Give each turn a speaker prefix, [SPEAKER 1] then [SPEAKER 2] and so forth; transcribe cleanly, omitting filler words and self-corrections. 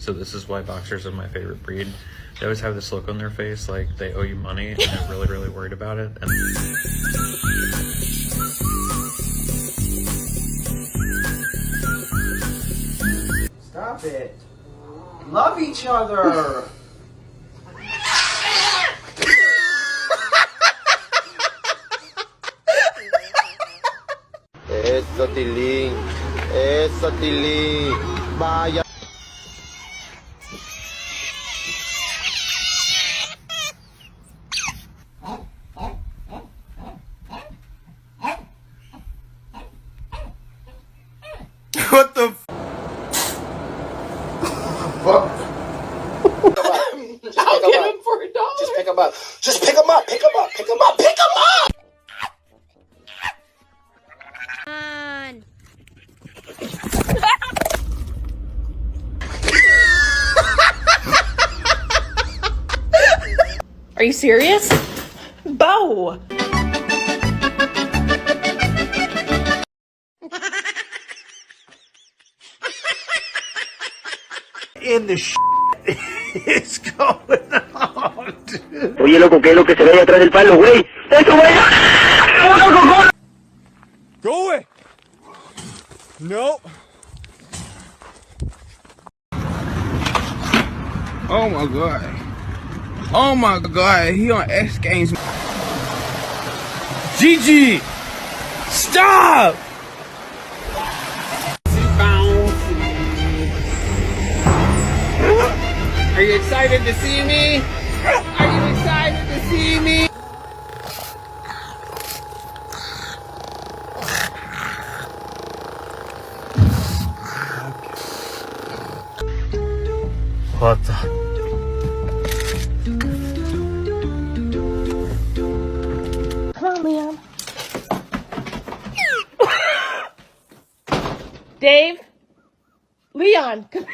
[SPEAKER 1] So this is why boxers are my favorite breed. They always have this look on their face like they owe you money and they're really, really worried about it. And
[SPEAKER 2] stop it. Love each other.
[SPEAKER 3] Eso, Tilín. Eso, Tilín. Vaya.
[SPEAKER 2] What the fuck?
[SPEAKER 4] I'll get him for $1.
[SPEAKER 3] Just pick him up. Just pick him up. Pick him up. Pick him up. Pick him up.
[SPEAKER 4] Are you serious? Bo!
[SPEAKER 2] In the is going on, dude?
[SPEAKER 5] Oye, loco, ¿qué es lo que se ve ahí atrás del palo, güey? ¡Eso, güey!
[SPEAKER 6] Go away! No.
[SPEAKER 7] Oh my god. Oh my god, he on X Games. Gigi! Stop! Are you excited to see me? Are you excited to see me?
[SPEAKER 1] what the?
[SPEAKER 4] Come on, Leon. Dave? Leon, come here.